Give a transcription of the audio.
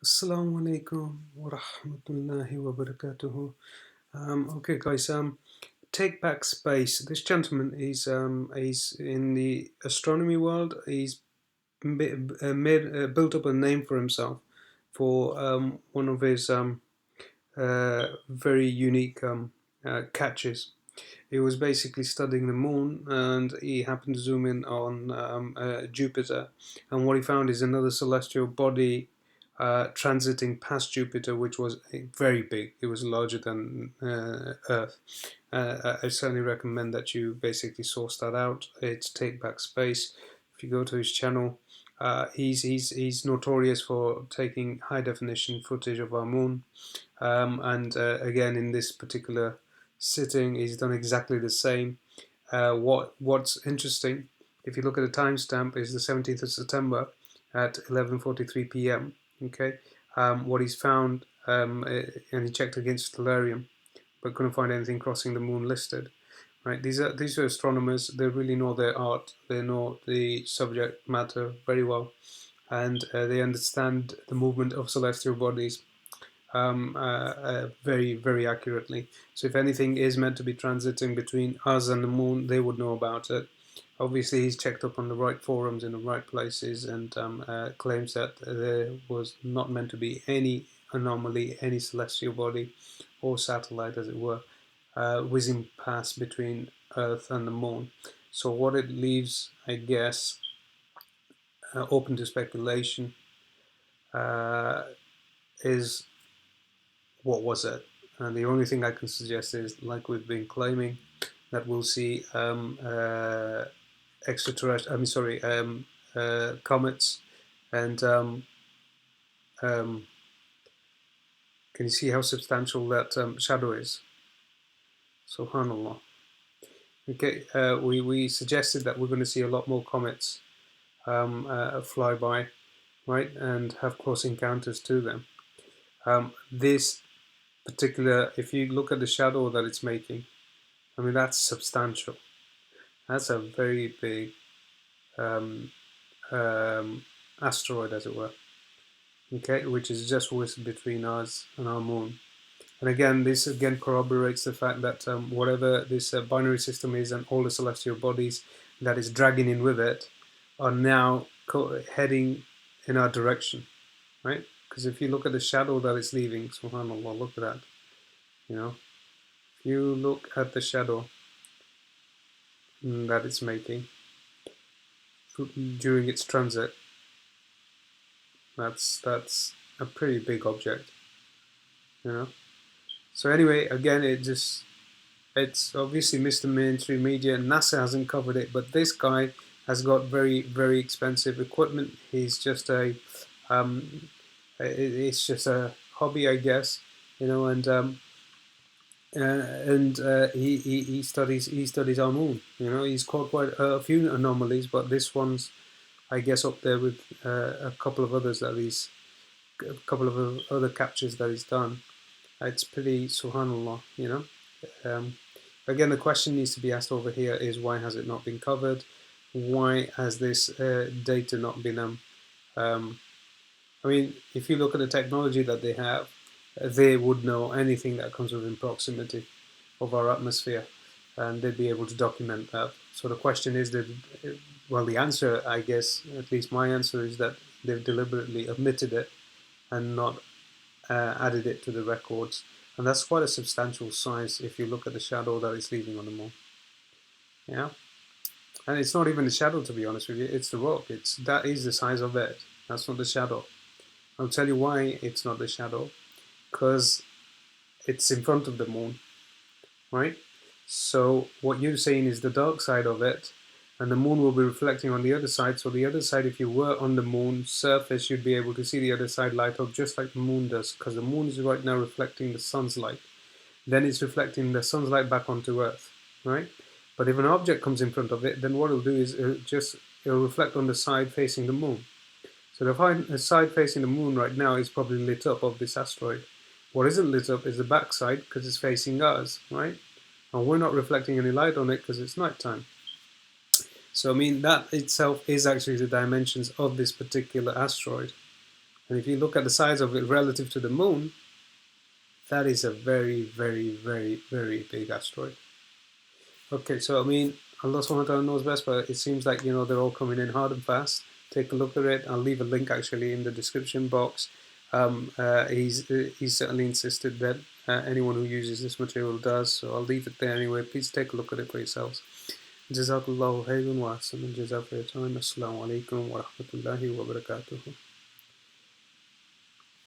Assalamu alaikum wa rahmatullahi wa barakatuhu. Okay, guys. Take back space. This gentleman he's in the astronomy world. He's built up a name for himself for one of his very unique catches. He was basically studying the moon, and he happened to zoom in on Jupiter, and what he found is another celestial body transiting past Jupiter, which was very big. It was larger than Earth. I certainly recommend that you basically source that out. It's Take Back Space. If you go to his channel, he's notorious for taking high definition footage of our moon, and again in this particular sitting, he's done exactly the same. What's interesting, if you look at the timestamp, is the 17th of September at 11:43 p.m. Okay, what he's found, and he checked against Stellarium, but couldn't find anything crossing the moon listed. Right, these are astronomers. They really know their art. They know the subject matter very well, and they understand the movement of celestial bodies very, very accurately. So if anything is meant to be transiting between us and the moon, they would know about it. Obviously, he's checked up on the right forums in the right places, and claims that there was not meant to be any anomaly, any celestial body or satellite, as it were, whizzing past between Earth and the moon. So what it leaves, I guess, open to speculation, is what was it? And the only thing I can suggest is, like we've been claiming, that we'll see extraterrestrial. Comets, and can you see how substantial that shadow is? Subhanallah. Okay, we suggested that we're going to see a lot more comets fly by, right, and have close encounters to them. This particular, if you look at the shadow that it's making, I mean, that's substantial. That's a very big asteroid, as it were, okay, which is just whisked between us and our moon. And again, this again corroborates the fact that whatever this binary system is, and all the celestial bodies that is dragging in with it, are now heading in our direction, right? Because if you look at the shadow that it's leaving, subhanAllah, look at that. You know, if you look at the shadow that it's making during its transit, that's a pretty big object, you know. So anyway, again, it's obviously missed the mainstream media. NASA hasn't covered it, but this guy has got very, very expensive equipment. He's just it's just a hobby, I guess, you know, and he studies our moon. You know, he's caught quite a few anomalies, but this one's, I guess, up there with a couple of others that a couple of other captures that he's done. It's pretty subhanallah, you know. Again, the question needs to be asked over here is, why has it not been covered? Why has this data not been I mean, if you look at the technology that they have, they would know anything that comes within proximity of our atmosphere, and they'd be able to document that. So the question is that, well, the answer, I guess, at least my answer, is that they've deliberately omitted it and not added it to the records. And that's quite a substantial size if you look at the shadow that it's leaving on the moon. Yeah, and it's not even the shadow, to be honest with you. It's the rock. That is the size of it. That's not the shadow. I'll tell you why it's not the shadow. Because it's in front of the moon, right? So what you're saying is the dark side of it, and the moon will be reflecting on the other side. So the other side, if you were on the moon's surface, you'd be able to see the other side light up just like the moon does, because the moon is right now reflecting the sun's light. Then it's reflecting the sun's light back onto Earth, right? But if an object comes in front of it, then what it'll do is it'll reflect on the side facing the moon. So the side facing the moon right now is probably lit up of this asteroid. What isn't lit up is the back side, because it's facing us, right? And we're not reflecting any light on it because it's nighttime. So I mean, that itself is actually the dimensions of this particular asteroid, And if you look at the size of it relative to the moon, that is a very, very, very, very big asteroid. Okay, so I mean, Allah subhanahu wa ta'ala knows best, but it seems like, they're all coming in hard and fast. Take a look at it. I'll leave a link actually in the description box. He's certainly insisted that anyone who uses this material does, so I'll leave it there anyway. Please take a look at it for yourselves. Jazakallahu khairan wa ahsan. Jazak for your time. Assalamu alaikum wa rahmatullahi wa barakatuh.